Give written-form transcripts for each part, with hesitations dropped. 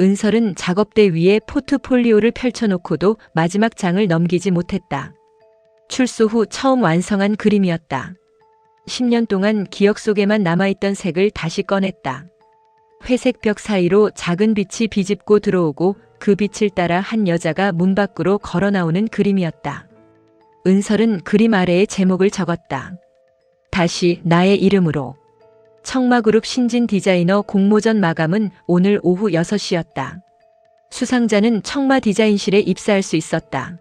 은설은 작업대 위에 포트폴리오를 펼쳐놓고도 마지막 장을 넘기지 못했다. 출소 후 처음 완성한 그림이었다. 10년 동안 기억 속에만 남아있던 색을 다시 꺼냈다. 회색 벽 사이로 작은 빛이 비집고 들어오고 그 빛을 따라 한 여자가 문 밖으로 걸어 나오는 그림이었다. 은설은 그림 아래에 제목을 적었다. 다시 나의 이름으로. 청마그룹 신진 디자이너 공모전 마감은 오늘 오후 6시였다. 수상자는 청마 디자인실에 입사할 수 있었다.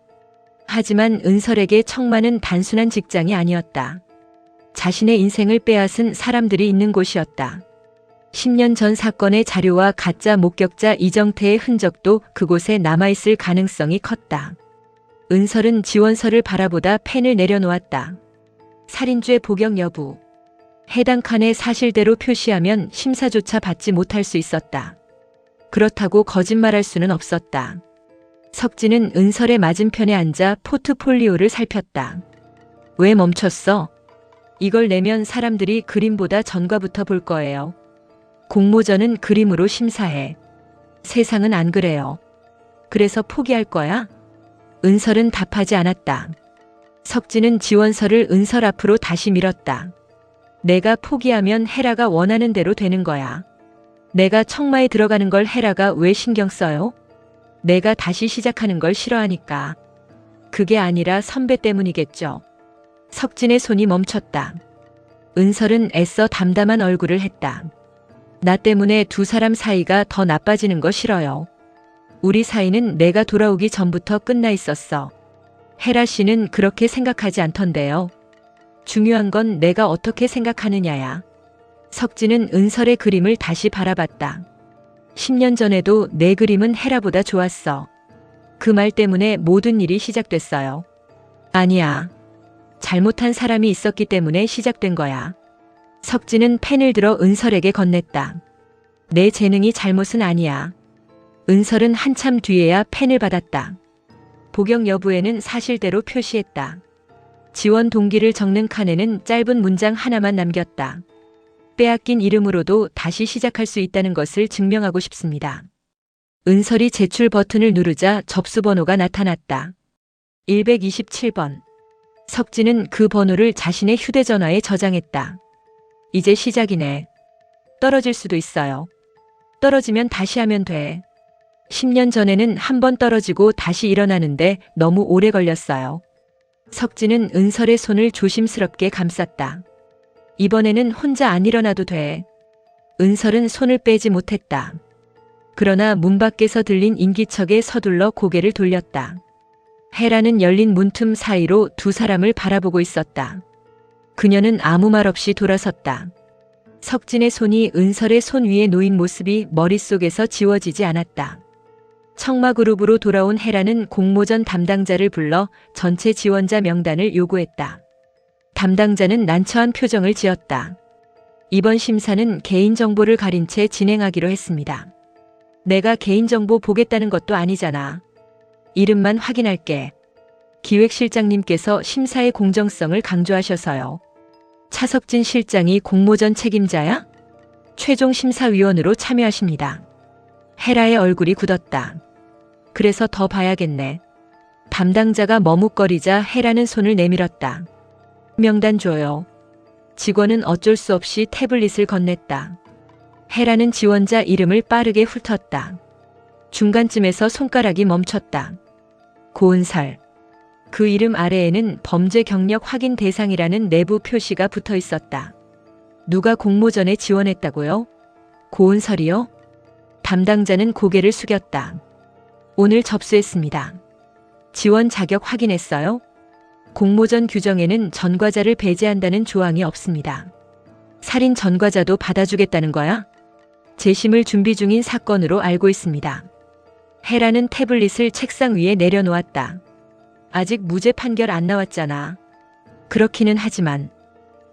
하지만 은설에게 청마는 단순한 직장이 아니었다. 자신의 인생을 빼앗은 사람들이 있는 곳이었다. 10년 전 사건의 자료와 가짜 목격자 이정태의 흔적도 그곳에 남아있을 가능성이 컸다. 은설은 지원서를 바라보다 펜을 내려놓았다. 살인죄 복역 여부. 해당 칸에 사실대로 표시하면 심사조차 받지 못할 수 있었다. 그렇다고 거짓말할 수는 없었다. 석진은 은설의 맞은편에 앉아 포트폴리오를 살폈다. 왜 멈췄어? 이걸 내면 사람들이 그림보다 전과부터 볼 거예요. 공모전은 그림으로 심사해. 세상은 안 그래요. 그래서 포기할 거야? 은설은 답하지 않았다. 석진은 지원서를 은설 앞으로 다시 밀었다. 내가 포기하면 헤라가 원하는 대로 되는 거야. 내가 청마에 들어가는 걸 헤라가 왜 신경 써요? 내가 다시 시작하는 걸 싫어하니까. 그게 아니라 선배 때문이겠죠. 석진의 손이 멈췄다. 은설은 애써 담담한 얼굴을 했다. 나 때문에 두 사람 사이가 더 나빠지는 거 싫어요. 우리 사이는 내가 돌아오기 전부터 끝나 있었어. 헤라 씨는 그렇게 생각하지 않던데요. 중요한 건 내가 어떻게 생각하느냐야. 석진은 은설의 그림을 다시 바라봤다. 10년 전에도 내 그림은 헤라보다 좋았어. 그 말 때문에 모든 일이 시작됐어요. 아니야. 잘못한 사람이 있었기 때문에 시작된 거야. 석진은 펜을 들어 은설에게 건넸다. 내 재능이 잘못은 아니야. 은설은 한참 뒤에야 펜을 받았다. 복역 여부에는 사실대로 표시했다. 지원 동기를 적는 칸에는 짧은 문장 하나만 남겼다. 빼앗긴 이름으로도 다시 시작할 수 있다는 것을 증명하고 싶습니다. 은설이 제출 버튼을 누르자 접수 번호가 나타났다. 127번. 석진은 그 번호를 자신의 휴대전화에 저장했다. 이제 시작이네. 떨어질 수도 있어요. 떨어지면 다시 하면 돼. 10년 전에는 한 번 떨어지고 다시 일어나는데 너무 오래 걸렸어요. 석진은 은설의 손을 조심스럽게 감쌌다. 이번에는 혼자 안 일어나도 돼. 은설은 손을 빼지 못했다. 그러나 문 밖에서 들린 인기척에 서둘러 고개를 돌렸다. 헤라는 열린 문틈 사이로 두 사람을 바라보고 있었다. 그녀는 아무 말 없이 돌아섰다. 석진의 손이 은설의 손 위에 놓인 모습이 머릿속에서 지워지지 않았다. 청마그룹으로 돌아온 헤라는 공모전 담당자를 불러 전체 지원자 명단을 요구했다. 담당자는 난처한 표정을 지었다. 이번 심사는 개인정보를 가린 채 진행하기로 했습니다. 내가 개인정보 보겠다는 것도 아니잖아. 이름만 확인할게. 기획실장님께서 심사의 공정성을 강조하셔서요. 차석진 실장이 공모전 책임자야? 최종 심사위원으로 참여하십니다. 헤라의 얼굴이 굳었다. 그래서 더 봐야겠네. 담당자가 머뭇거리자 헤라는 손을 내밀었다. 명단 줘요. 직원은 어쩔 수 없이 태블릿을 건넸다. 헤라는 지원자 이름을 빠르게 훑었다. 중간쯤에서 손가락이 멈췄다. 고은설. 그 이름 아래에는 범죄 경력 확인 대상이라는 내부 표시가 붙어 있었다. 누가 공모전에 지원했다고요? 고은설이요? 담당자는 고개를 숙였다. 오늘 접수했습니다. 지원 자격 확인했어요? 공모전 규정에는 전과자를 배제한다는 조항이 없습니다. 살인 전과자도 받아주겠다는 거야? 재심을 준비 중인 사건으로 알고 있습니다. 헤라는 태블릿을 책상 위에 내려놓았다. 아직 무죄 판결 안 나왔잖아. 그렇기는 하지만.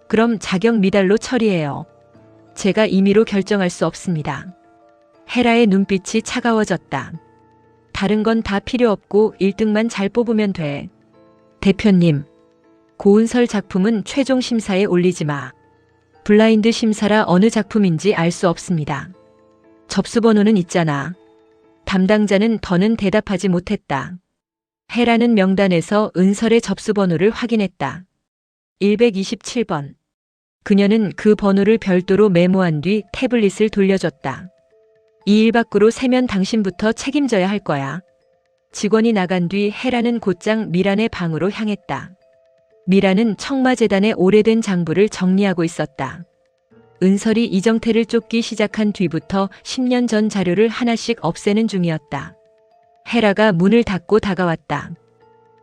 그럼 자격 미달로 처리해요. 제가 임의로 결정할 수 없습니다. 헤라의 눈빛이 차가워졌다. 다른 건 다 필요 없고 1등만 잘 뽑으면 돼. 대표님, 고은설 작품은 최종 심사에 올리지 마. 블라인드 심사라 어느 작품인지 알 수 없습니다. 접수 번호는 있잖아. 담당자는 더는 대답하지 못했다. 해라는 명단에서 은설의 접수번호를 확인했다. 127번. 그녀는 그 번호를 별도로 메모한 뒤 태블릿을 돌려줬다. 이 일 밖으로 새면 당신부터 책임져야 할 거야. 직원이 나간 뒤 해라는 곧장 미란의 방으로 향했다. 미란은 청마재단의 오래된 장부를 정리하고 있었다. 은설이 이정태를 쫓기 시작한 뒤부터 10년 전 자료를 하나씩 없애는 중이었다. 해라가 문을 닫고 다가왔다.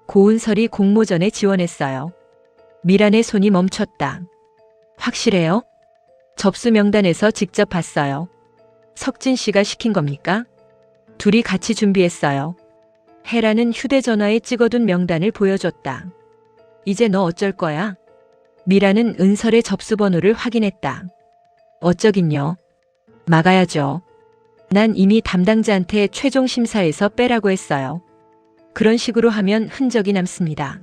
고은설이 공모전에 지원했어요. 미란의 손이 멈췄다. 확실해요? 접수 명단에서 직접 봤어요. 석진 씨가 시킨 겁니까? 둘이 같이 준비했어요. 해라는 휴대전화에 찍어둔 명단을 보여줬다. 이제 너 어쩔 거야? 미라는 은설의 접수번호를 확인했다. 어쩌긴요. 막아야죠. 난 이미 담당자한테 최종 심사에서 빼라고 했어요. 그런 식으로 하면 흔적이 남습니다.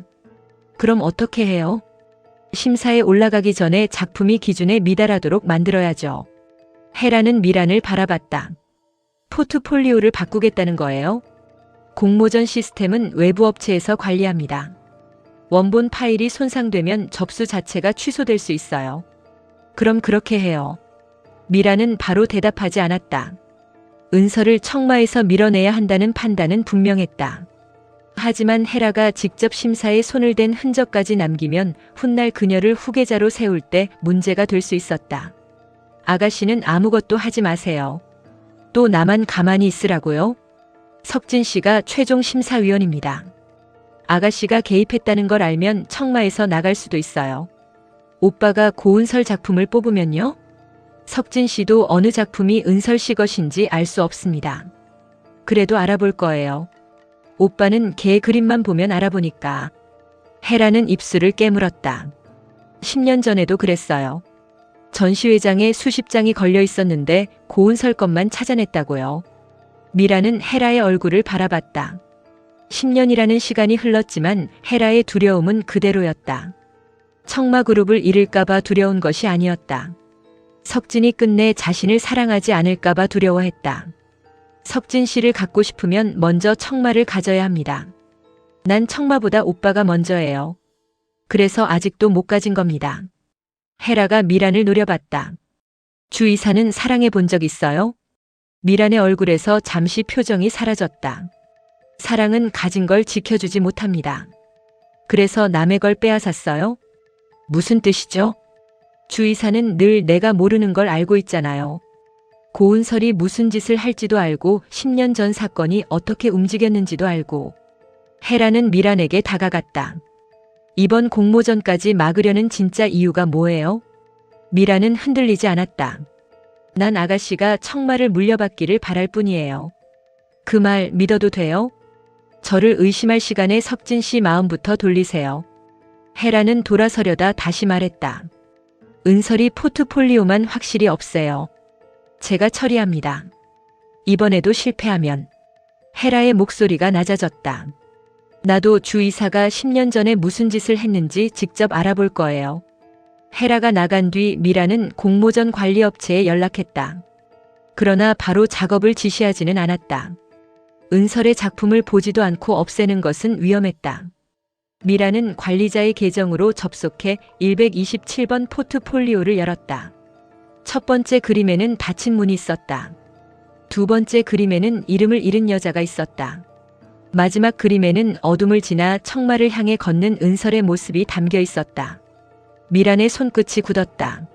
그럼 어떻게 해요? 심사에 올라가기 전에 작품이 기준에 미달하도록 만들어야죠. 해라는 미란을 바라봤다. 포트폴리오를 바꾸겠다는 거예요? 공모전 시스템은 외부 업체에서 관리합니다. 원본 파일이 손상되면 접수 자체가 취소될 수 있어요. 그럼 그렇게 해요. 미라는 바로 대답하지 않았다. 은설을 청마에서 밀어내야 한다는 판단은 분명했다. 하지만 헤라가 직접 심사에 손을 댄 흔적까지 남기면 훗날 그녀를 후계자로 세울 때 문제가 될 수 있었다. 아가씨는 아무것도 하지 마세요. 또 나만 가만히 있으라고요? 석진 씨가 최종 심사위원입니다. 아가씨가 개입했다는 걸 알면 청마에서 나갈 수도 있어요. 오빠가 고은설 작품을 뽑으면요? 석진 씨도 어느 작품이 은설 씨 것인지 알 수 없습니다. 그래도 알아볼 거예요. 오빠는 걔 그림만 보면 알아보니까. 헤라는 입술을 깨물었다. 10년 전에도 그랬어요. 전시회장에 수십 장이 걸려 있었는데 고은설 것만 찾아냈다고요. 미라는 헤라의 얼굴을 바라봤다. 10년이라는 시간이 흘렀지만 헤라의 두려움은 그대로였다. 청마그룹을 잃을까봐 두려운 것이 아니었다. 석진이 끝내 자신을 사랑하지 않을까봐 두려워했다. 석진 씨를 갖고 싶으면 먼저 청마를 가져야 합니다. 난 청마보다 오빠가 먼저예요. 그래서 아직도 못 가진 겁니다. 헤라가 미란을 노려봤다. 주 이사는 사랑해 본 적 있어요? 미란의 얼굴에서 잠시 표정이 사라졌다. 사랑은 가진 걸 지켜주지 못합니다. 그래서 남의 걸 빼앗았어요? 무슨 뜻이죠? 주 이사는 늘 내가 모르는 걸 알고 있잖아요. 고은설이 무슨 짓을 할지도 알고 10년 전 사건이 어떻게 움직였는지도 알고. 헤라는 미란에게 다가갔다. 이번 공모전까지 막으려는 진짜 이유가 뭐예요? 미란은 흔들리지 않았다. 난 아가씨가 청마를 물려받기를 바랄 뿐이에요. 그 말 믿어도 돼요? 저를 의심할 시간에 석진 씨 마음부터 돌리세요. 헤라는 돌아서려다 다시 말했다. 은설이 포트폴리오만 확실히 없애요. 제가 처리합니다. 이번에도 실패하면. 헤라의 목소리가 낮아졌다. 나도 주 이사가 10년 전에 무슨 짓을 했는지 직접 알아볼 거예요. 헤라가 나간 뒤 미라는 공모전 관리업체에 연락했다. 그러나 바로 작업을 지시하지는 않았다. 은설의 작품을 보지도 않고 없애는 것은 위험했다. 미라는 관리자의 계정으로 접속해 127번 포트폴리오를 열었다. 첫 번째 그림에는 닫힌 문이 있었다. 두 번째 그림에는 이름을 잃은 여자가 있었다. 마지막 그림에는 어둠을 지나 청마를 향해 걷는 은설의 모습이 담겨 있었다. 미란의 손끝이 굳었다.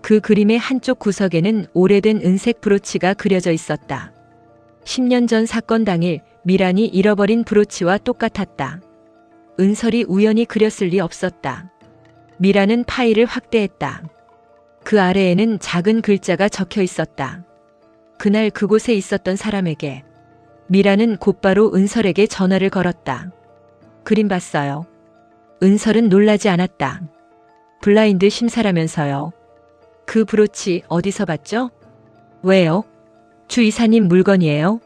그 그림의 한쪽 구석에는 오래된 은색 브로치가 그려져 있었다. 10년 전 사건 당일 미란이 잃어버린 브로치와 똑같았다. 은설이 우연히 그렸을 리 없었다. 미란은 파일을 확대했다. 그 아래에는 작은 글자가 적혀 있었다. 그날 그곳에 있었던 사람에게. 미란은 곧바로 은설에게 전화를 걸었다. 그림 봤어요. 은설은 놀라지 않았다. 블라인드 심사라면서요. 그 브로치 어디서 봤죠? 왜요? 주 이사님 물건이에요?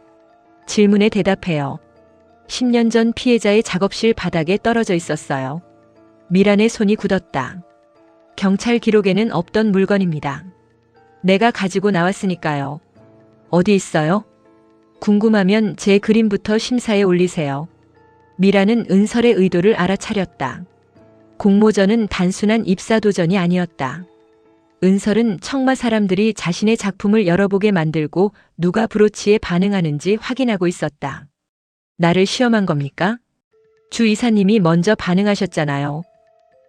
질문에 대답해요. 10년 전 피해자의 작업실 바닥에 떨어져 있었어요. 미란의 손이 굳었다. 경찰 기록에는 없던 물건입니다. 내가 가지고 나왔으니까요. 어디 있어요? 궁금하면 제 그림부터 심사에 올리세요. 미라는 은설의 의도를 알아차렸다. 공모전은 단순한 입사도전이 아니었다. 은설은 청마 사람들이 자신의 작품을 열어보게 만들고 누가 브로치에 반응하는지 확인하고 있었다. 나를 시험한 겁니까? 주 이사님이 먼저 반응하셨잖아요.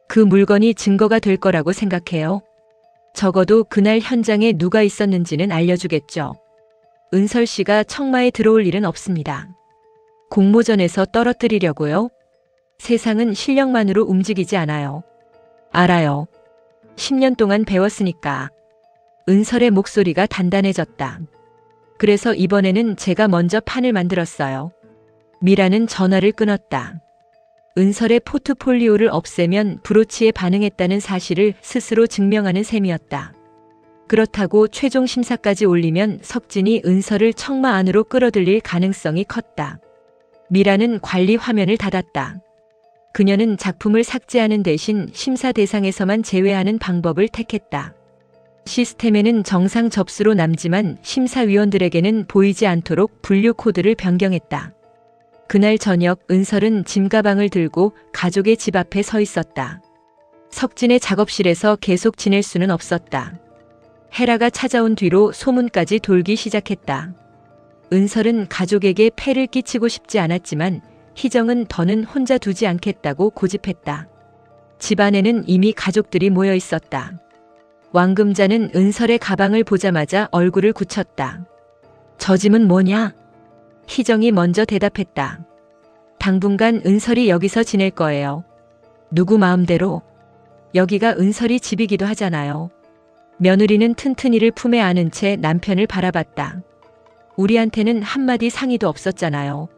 그 물건이 증거가 될 거라고 생각해요. 적어도 그날 현장에 누가 있었는지는 알려주겠죠. 은설 씨가 청마에 들어올 일은 없습니다. 공모전에서 떨어뜨리려고요? 세상은 실력만으로 움직이지 않아요. 알아요. 10년 동안 배웠으니까. 은설의 목소리가 단단해졌다. 그래서 이번에는 제가 먼저 판을 만들었어요. 미라는 전화를 끊었다. 은설의 포트폴리오를 없애면 브로치에 반응했다는 사실을 스스로 증명하는 셈이었다. 그렇다고 최종 심사까지 올리면 석진이 은설을 청마 안으로 끌어들일 가능성이 컸다. 미라는 관리 화면을 닫았다. 그녀는 작품을 삭제하는 대신 심사 대상에서만 제외하는 방법을 택했다. 시스템에는 정상 접수로 남지만 심사위원들에게는 보이지 않도록 분류 코드를 변경했다. 그날 저녁 은설은 짐가방을 들고 가족의 집 앞에 서 있었다. 석진의 작업실에서 계속 지낼 수는 없었다. 헤라가 찾아온 뒤로 소문까지 돌기 시작했다. 은설은 가족에게 폐를 끼치고 싶지 않았지만 희정은 더는 혼자 두지 않겠다고 고집했다. 집안에는 이미 가족들이 모여 있었다. 왕금자는 은설의 가방을 보자마자 얼굴을 굳혔다. 저 짐은 뭐냐? 희정이 먼저 대답했다. 당분간 은설이 여기서 지낼 거예요. 누구 마음대로. 여기가 은설이 집이기도 하잖아요. 며느리는 튼튼이를 품에 안은 채 남편을 바라봤다. 우리한테는 한마디 상의도 없었잖아요.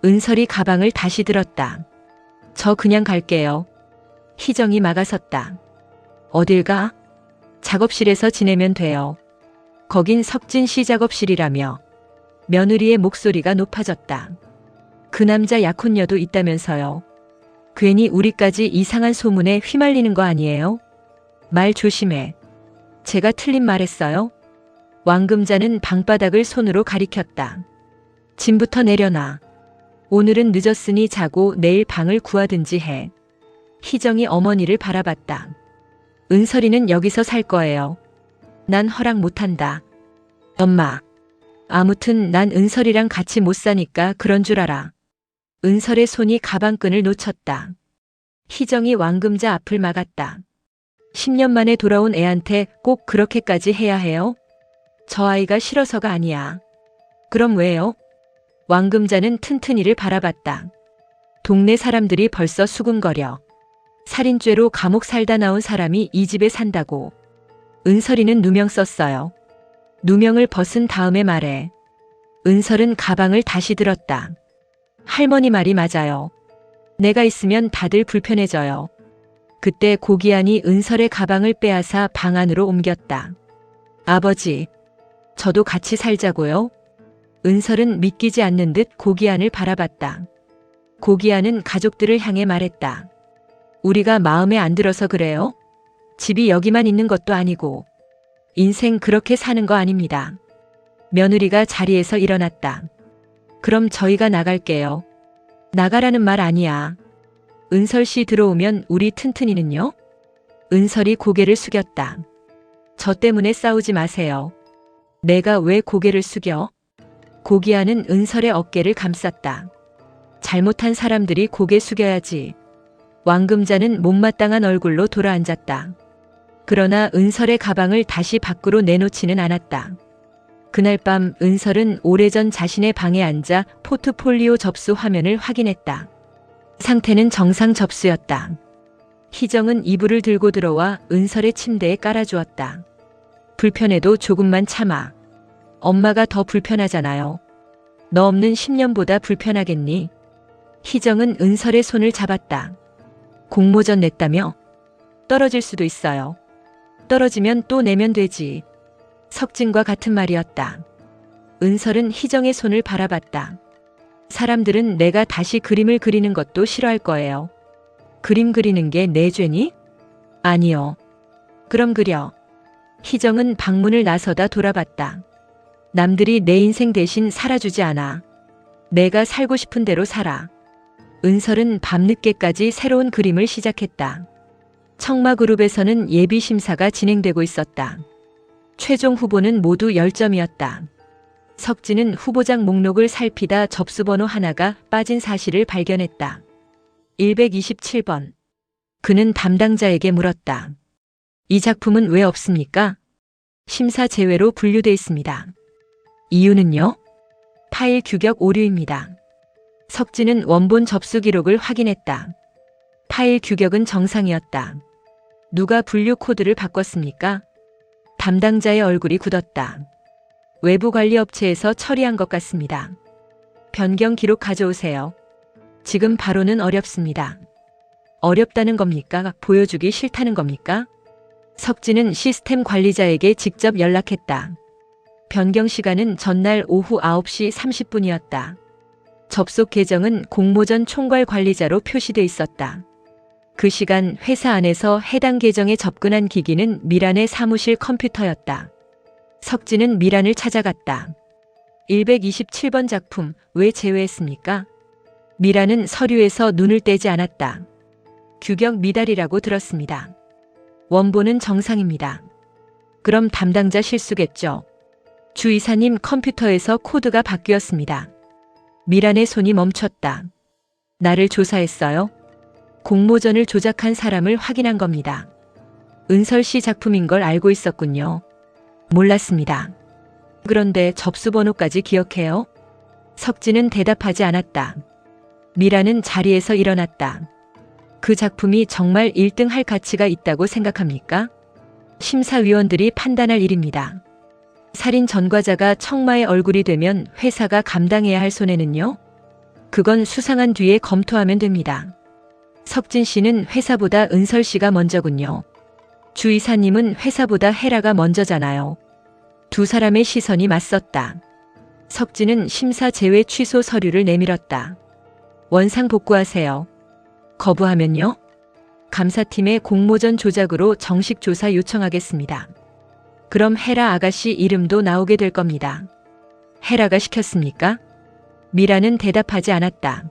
은설이 가방을 다시 들었다. 저 그냥 갈게요. 희정이 막아섰다. 어딜 가? 작업실에서 지내면 돼요. 거긴 석진 씨 작업실이라며. 며느리의 목소리가 높아졌다. 그 남자 약혼녀도 있다면서요. 괜히 우리까지 이상한 소문에 휘말리는 거 아니에요? 말 조심해. 제가 틀린 말했어요? 왕금자는 방바닥을 손으로 가리켰다. 짐부터 내려놔. 오늘은 늦었으니 자고 내일 방을 구하든지 해. 희정이 어머니를 바라봤다. 은설이는 여기서 살 거예요. 난 허락 못한다. 엄마. 아무튼 난 은설이랑 같이 못 사니까 그런 줄 알아. 은설의 손이 가방끈을 놓쳤다. 희정이 왕금자 앞을 막았다. 10년 만에 돌아온 애한테 꼭 그렇게까지 해야 해요? 저 아이가 싫어서가 아니야. 그럼 왜요? 왕금자는 튼튼이를 바라봤다. 동네 사람들이 벌써 수군거려. 살인죄로 감옥 살다 나온 사람이 이 집에 산다고. 은설이는 누명 썼어요. 누명을 벗은 다음에 말해. 은설은 가방을 다시 들었다. 할머니 말이 맞아요. 내가 있으면 다들 불편해져요. 그때 고기안이 은설의 가방을 빼앗아 방 안으로 옮겼다. 아버지, 저도 같이 살자고요? 은설은 믿기지 않는 듯 고기안을 바라봤다. 고기안은 가족들을 향해 말했다. 우리가 마음에 안 들어서 그래요? 집이 여기만 있는 것도 아니고. 인생 그렇게 사는 거 아닙니다. 며느리가 자리에서 일어났다. 그럼 저희가 나갈게요. 나가라는 말 아니야. 은설 씨 들어오면 우리 튼튼이는요? 은설이 고개를 숙였다. 저 때문에 싸우지 마세요. 내가 왜 고개를 숙여? 고기아는 은설의 어깨를 감쌌다. 잘못한 사람들이 고개 숙여야지. 왕금자는 못마땅한 얼굴로 돌아앉았다. 그러나 은설의 가방을 다시 밖으로 내놓지는 않았다. 그날 밤 은설은 오래전 자신의 방에 앉아 포트폴리오 접수 화면을 확인했다. 상태는 정상 접수였다. 희정은 이불을 들고 들어와 은설의 침대에 깔아주었다. 불편해도 조금만 참아. 엄마가 더 불편하잖아요. 너 없는 10년보다 불편하겠니? 희정은 은설의 손을 잡았다. 공모전 냈다며? 떨어질 수도 있어요. 떨어지면 또 내면 되지. 석진과 같은 말이었다. 은설은 희정의 손을 바라봤다. 사람들은 내가 다시 그림을 그리는 것도 싫어할 거예요. 그림 그리는 게 내 죄니? 아니요. 그럼 그려. 희정은 방문을 나서다 돌아봤다. 남들이 내 인생 대신 살아주지 않아. 내가 살고 싶은 대로 살아. 은설은 밤늦게까지 새로운 그림을 시작했다. 청마그룹에서는 예비 심사가 진행되고 있었다. 최종 후보는 모두 10점이었다. 석진은 후보작 목록을 살피다 접수번호 하나가 빠진 사실을 발견했다. 127번. 그는 담당자에게 물었다. 이 작품은 왜 없습니까? 심사 제외로 분류돼 있습니다. 이유는요? 파일 규격 오류입니다. 석진은 원본 접수 기록을 확인했다. 파일 규격은 정상이었다. 누가 분류 코드를 바꿨습니까? 담당자의 얼굴이 굳었다. 외부 관리 업체에서 처리한 것 같습니다. 변경 기록 가져오세요. 지금 바로는 어렵습니다. 어렵다는 겁니까? 보여주기 싫다는 겁니까? 석진은 시스템 관리자에게 직접 연락했다. 변경 시간은 전날 오후 9시 30분이었다. 접속 계정은 공모전 총괄 관리자로 표시돼 있었다. 그 시간 회사 안에서 해당 계정에 접근한 기기는 미란의 사무실 컴퓨터였다. 석진은 미란을 찾아갔다. 127번 작품 왜 제외했습니까? 미란은 서류에서 눈을 떼지 않았다. 규격 미달이라고 들었습니다. 원본은 정상입니다. 그럼 담당자 실수겠죠. 주 이사님 컴퓨터에서 코드가 바뀌었습니다. 미란의 손이 멈췄다. 나를 조사했어요? 공모전을 조작한 사람을 확인한 겁니다. 은설 씨 작품인 걸 알고 있었군요. 몰랐습니다. 그런데 접수번호까지 기억해요? 석진은 대답하지 않았다. 미란은 자리에서 일어났다. 그 작품이 정말 1등 할 가치가 있다고 생각합니까? 심사위원들이 판단할 일입니다. 살인 전과자가 청마의 얼굴이 되면 회사가 감당해야 할 손해는요? 그건 수상한 뒤에 검토하면 됩니다. 석진 씨는 회사보다 은설 씨가 먼저군요. 주 이사님은 회사보다 헤라가 먼저잖아요. 두 사람의 시선이 맞섰다. 석진은 심사 제외 취소 서류를 내밀었다. 원상 복구하세요. 거부하면요? 감사팀의 공모전 조작으로 정식 조사 요청하겠습니다. 그럼 헤라 아가씨 이름도 나오게 될 겁니다. 헤라가 시켰습니까? 미라는 대답하지 않았다.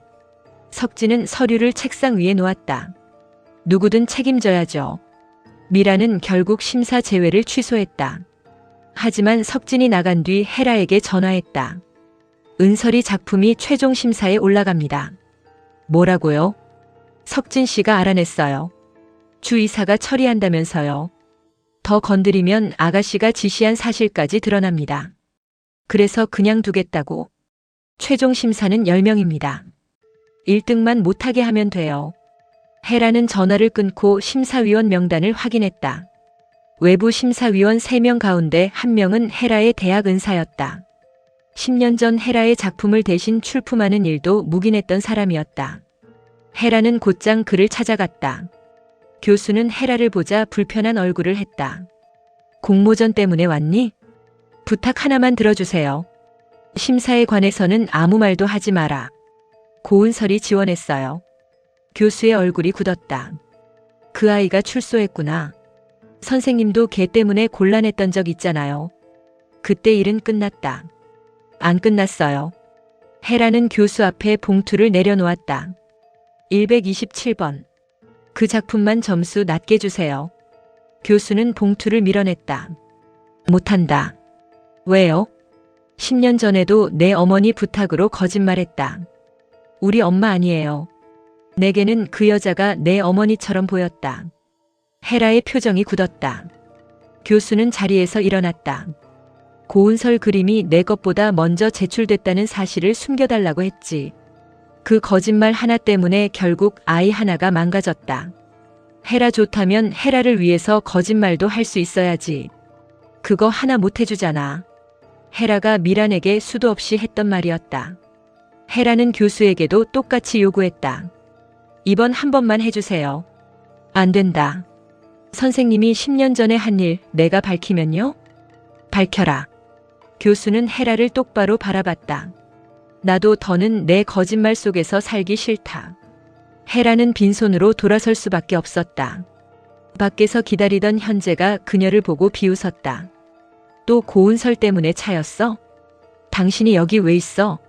석진은 서류를 책상 위에 놓았다. 누구든 책임져야죠. 미라는 결국 심사 제외를 취소했다. 하지만 석진이 나간 뒤 헤라에게 전화했다. 은설이 작품이 최종 심사에 올라갑니다. 뭐라고요? 석진 씨가 알아냈어요. 주 이사가 처리한다면서요. 더 건드리면 아가씨가 지시한 사실까지 드러납니다. 그래서 그냥 두겠다고. 최종 심사는 10명입니다. 1등만 못하게 하면 돼요. 헤라는 전화를 끊고 심사위원 명단을 확인했다. 외부 심사위원 3명 가운데 1명은 헤라의 대학 은사였다. 10년 전 헤라의 작품을 대신 출품하는 일도 묵인했던 사람이었다. 헤라는 곧장 그를 찾아갔다. 교수는 헤라를 보자 불편한 얼굴을 했다. 공모전 때문에 왔니? 부탁 하나만 들어주세요. 심사에 관해서는 아무 말도 하지 마라. 고은설이 지원했어요. 교수의 얼굴이 굳었다. 그 아이가 출소했구나. 선생님도 걔 때문에 곤란했던 적 있잖아요. 그때 일은 끝났다. 안 끝났어요. 헤라는 교수 앞에 봉투를 내려놓았다. 127번. 그 작품만 점수 낮게 주세요. 교수는 봉투를 밀어냈다. 못한다. 왜요? 10년 전에도 내 어머니 부탁으로 거짓말했다. 우리 엄마 아니에요. 내게는 그 여자가 내 어머니처럼 보였다. 헤라의 표정이 굳었다. 교수는 자리에서 일어났다. 고은설 그림이 내 것보다 먼저 제출됐다는 사실을 숨겨달라고 했지. 그 거짓말 하나 때문에 결국 아이 하나가 망가졌다. 헤라 좋다면 헤라를 위해서 거짓말도 할 수 있어야지. 그거 하나 못 해주잖아. 헤라가 미란에게 수도 없이 했던 말이었다. 헤라는 교수에게도 똑같이 요구했다. 이번 한 번만 해주세요. 안 된다. 선생님이 10년 전에 한 일 내가 밝히면요? 밝혀라. 교수는 헤라를 똑바로 바라봤다. 나도 더는 내 거짓말 속에서 살기 싫다. 헤라는 빈손으로 돌아설 수밖에 없었다. 밖에서 기다리던 현재가 그녀를 보고 비웃었다. 또 고은설 때문에 차였어? 당신이 여기 왜 있어?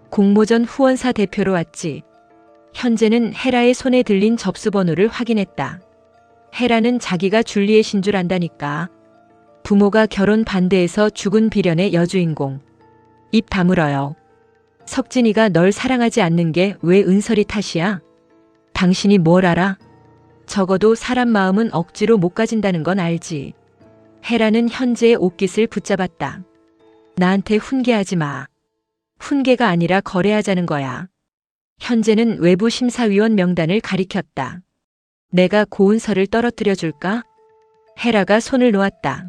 공모전 후원사 대표로 왔지. 현재는 헤라의 손에 들린 접수번호를 확인했다. 헤라는 자기가 줄리엣인 줄 안다니까. 부모가 결혼 반대해서 죽은 비련의 여주인공. 입 다물어요. 석진이가 널 사랑하지 않는 게 왜 은설이 탓이야? 당신이 뭘 알아? 적어도 사람 마음은 억지로 못 가진다는 건 알지. 헤라는 현재의 옷깃을 붙잡았다. 나한테 훈계하지 마. 훈계가 아니라 거래하자는 거야. 현재는 외부 심사위원 명단을 가리켰다. 내가 고은설을 떨어뜨려 줄까? 헤라가 손을 놓았다.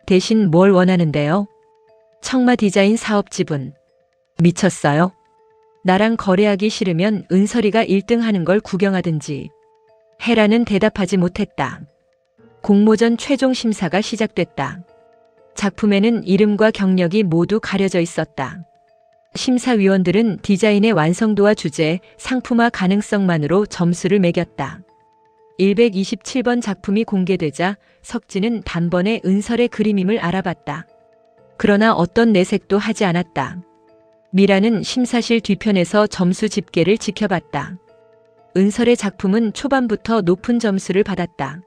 대신 뭘 원하는데요? 청마 디자인 사업 지분. 미쳤어요? 나랑 거래하기 싫으면 은설이가 1등 하는 걸 구경하든지. 헤라는 대답하지 못했다. 공모전 최종 심사가 시작됐다. 작품에는 이름과 경력이 모두 가려져 있었다. 심사위원들은 디자인의 완성도와 주제, 상품화 가능성만으로 점수를 매겼다. 127번 작품이 공개되자 석진은 단번에 은설의 그림임을 알아봤다. 그러나 어떤 내색도 하지 않았다. 미라는 심사실 뒤편에서 점수 집계를 지켜봤다. 은설의 작품은 초반부터 높은 점수를 받았다.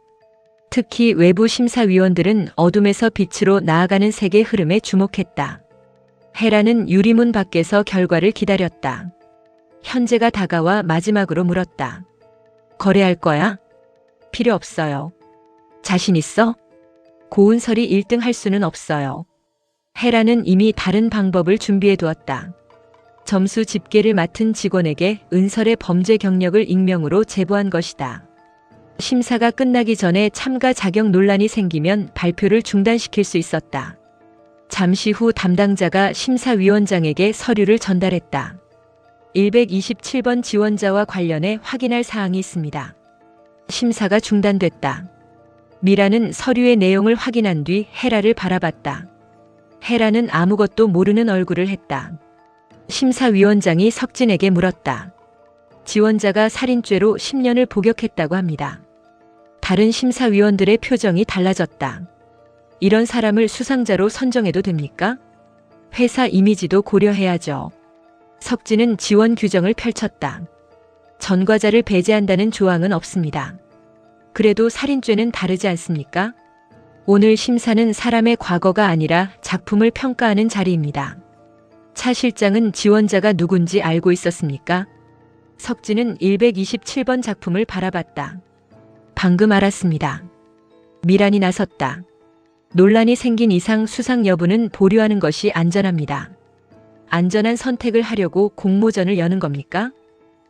특히 외부 심사위원들은 어둠에서 빛으로 나아가는 색의 흐름에 주목했다. 헤라는 유리문 밖에서 결과를 기다렸다. 현재가 다가와 마지막으로 물었다. 거래할 거야? 필요 없어요. 자신 있어? 고은설이 1등 할 수는 없어요. 헤라는 이미 다른 방법을 준비해 두었다. 점수 집계를 맡은 직원에게 은설의 범죄 경력을 익명으로 제보한 것이다. 심사가 끝나기 전에 참가 자격 논란이 생기면 발표를 중단시킬 수 있었다. 잠시 후 담당자가 심사위원장에게 서류를 전달했다. 127번 지원자와 관련해 확인할 사항이 있습니다. 심사가 중단됐다. 미라는 서류의 내용을 확인한 뒤 헤라를 바라봤다. 헤라는 아무것도 모르는 얼굴을 했다. 심사위원장이 석진에게 물었다. 지원자가 살인죄로 10년을 복역했다고 합니다. 다른 심사위원들의 표정이 달라졌다. 이런 사람을 수상자로 선정해도 됩니까? 회사 이미지도 고려해야죠. 석진은 지원 규정을 펼쳤다. 전과자를 배제한다는 조항은 없습니다. 그래도 살인죄는 다르지 않습니까? 오늘 심사는 사람의 과거가 아니라 작품을 평가하는 자리입니다. 차 실장은 지원자가 누군지 알고 있었습니까? 석진은 127번 작품을 바라봤다. 방금 알았습니다. 미란이 나섰다. 논란이 생긴 이상 수상 여부는 보류하는 것이 안전합니다. 안전한 선택을 하려고 공모전을 여는 겁니까?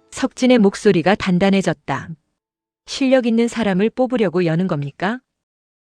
석진의 목소리가 단단해졌다. 실력 있는 사람을 뽑으려고 여는 겁니까?